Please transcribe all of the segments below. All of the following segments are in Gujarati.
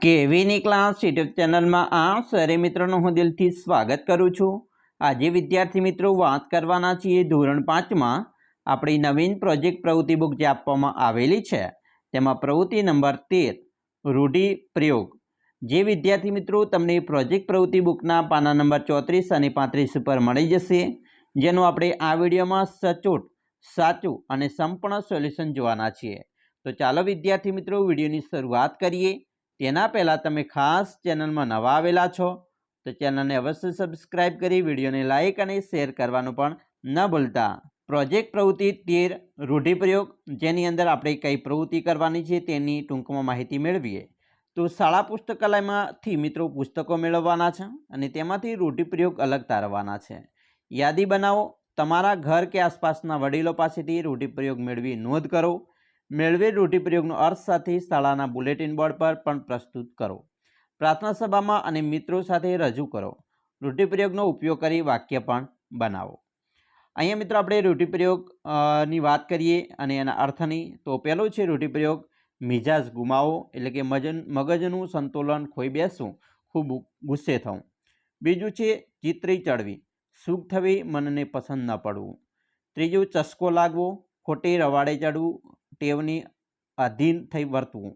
કેવીની ક્લાસ યુટ્યુબ ચેનલમાં આ સરે મિત્રોનું હું દિલથી સ્વાગત કરું છું। આજે વિદ્યાર્થી મિત્રો વાત કરવાના છીએ ધોરણ 5માં આપણી નવીન પ્રોજેક્ટ પ્રવૃત્તિ બુક જે આપવામાં આવેલી છે તેમાં પ્રવૃત્તિ નંબર 13 રૂઢિપ્રયોગ। જે વિદ્યાર્થી મિત્રો તમને પ્રોજેક્ટ પ્રવૃત્તિ બુકના પાના નંબર 34 અને 35 ઉપર મળી જશે, જેનું આપણે આ વિડીયોમાં સચોટ, સાચું અને સંપૂર્ણ સોલ્યુશન જોવાના છીએ। તો ચાલો વિદ્યાર્થી મિત્રો વિડીયોની શરૂઆત કરીએ। તેના પહેલાં તમે ખાસ ચેનલમાં નવા આવેલા છો તો ચેનલને અવશ્ય સબસ્ક્રાઇબ કરી વિડીયોને લાઇક અને શેર કરવાનું પણ ન ભૂલતા। પ્રોજેક્ટ પ્રવૃત્તિ 13 રૂઢિપ્રયોગ, જેની અંદર આપણે કઈ પ્રવૃત્તિ કરવાની છે તેની ટૂંકમાં માહિતી મેળવીએ તો શાળા પુસ્તકાલયમાંથી મિત્રો પુસ્તકો મેળવવાના છે અને તેમાંથી રૂઢિપ્રયોગ અલગ તારવવાના છે। યાદી બનાવો, તમારા ઘર કે આસપાસના વડીલો પાસેથી રૂઢિપ્રયોગ મેળવી નોંધ કરો। મેળવેલ રૂઢિપ્રયોગનો અર્થ સાથે શાળાના બુલેટિન બોર્ડ પર પણ પ્રસ્તુત કરો। પ્રાર્થના સભામાં અને મિત્રો સાથે રજૂ કરો। રૂઢિપ્રયોગનો ઉપયોગ કરી વાક્ય પણ બનાવો। અહીંયા મિત્રો આપણે રૂઢિપ્રયોગની વાત કરીએ અને એના અર્થની તો પહેલો છે રૂઢિપ્રયોગ મિજાજ ગુમાવો, એટલે કે મગજનું સંતુલન ખોઈ બેસવું, ખૂબ ગુસ્સે થવું। બીજું છે ચિત્રી ચડવી, સુખ થવી, મનને પસંદ ન પડવું। ત્રીજું ચસ્કો લાગવો, ખોટી રવાડે ચડવું, ટેવની અધીન થઈ વર્તવું।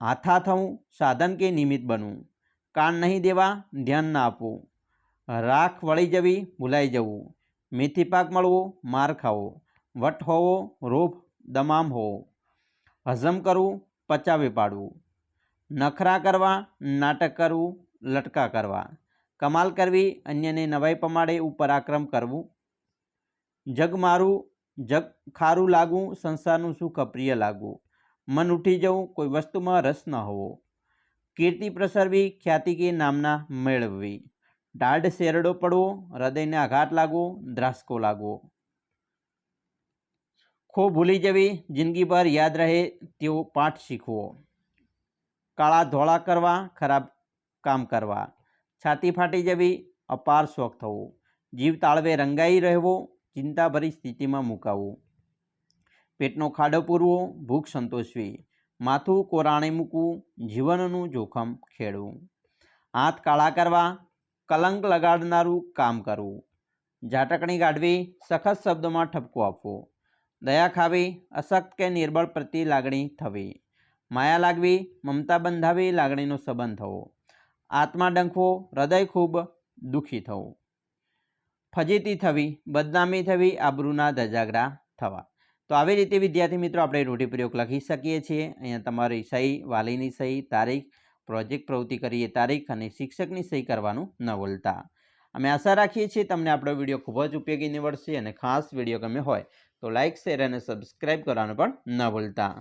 હાથા થવું, સાધન કે નિમિત્ત બનવું। કાન નહીં દેવા, ધ્યાન ના આપવું। રાખ વળી જવી, ભૂલાઈ જવું। મેથી પાક મળવો, માર ખાવો। વટ હોવો, રોફ દમામ હોવો। હજમ કરવું, પચાવી પાડવું। નખરા કરવા, નાટક કરવું, લટકા કરવા। કમાલ કરવી, અન્યને નવાઈ પમાડે પરાક્રમ કરવું। જગ મારું, જગ ખારું લાગવું, સંસારનું સુખ અપ્રિય લાગવું। મન ઉઠી જવું, કોઈ વસ્તુમાં રસ ન હોવો। કીર્તિ પ્રસરવી, ખ્યાતિ કે નામના મેળવવી। દાઢ શેરડો પડવો, હૃદયને આઘાત લાગવો, ધ્રાસકો લાગવો। ખો ભૂલી જવી, જિંદગીભર યાદ રહે તેવો પાઠ શીખવો। કાળા ધોળા કરવા, ખરાબ કામ કરવા। છાતી ફાટી જવી, અપાર શોખ થવો। જીવ તાળવે રંગાઈ રહેવો, ચિંતાભરી સ્થિતિમાં મુકાવું। પેટનો ખાડો પૂરવો, ભૂખ સંતોષવી। માથું કોરાણે મૂકવું, જીવનનું જોખમ ખેડવું। હાથ કાળા કરવા, કલંક લગાડનારું કામ કરવું। ઝાટકણી કાઢવી, સખત શબ્દોમાં ઠપકો આપવો। દયા ખાવી, અશક્ત કે નિર્બળ પ્રત્યે લાગણી થવી। માયા લાગવી, મમતા બંધાવી, લાગણીનો સંબંધ થવો। આત્મા ડંખવો, હૃદય ખૂબ દુઃખી થવું। ફજીતી થવી, બદનામી થવી, આબરૂના ધજાગરા થવા। તો આવી રીતે વિદ્યાર્થી મિત્રો આપણે રૂઢિપ્રયોગ લખી શકીએ છીએ। અહીંયા તમારી સહી, વાલીની સહી, તારીખ, પ્રોજેક્ટ પ્રવૃત્તિ કરીએ તારીખ અને શિક્ષકની સહી કરવાનું ન ભૂલતા। અમે આશા રાખીએ છીએ તમને આપણો વિડીયો ખૂબ જ ઉપયોગી નીવડશે અને ખાસ વિડીયો ગમ્યો હોય તો લાઇક, શેર અને સબસ્ક્રાઈબ કરવાનું પણ ન ભૂલતા।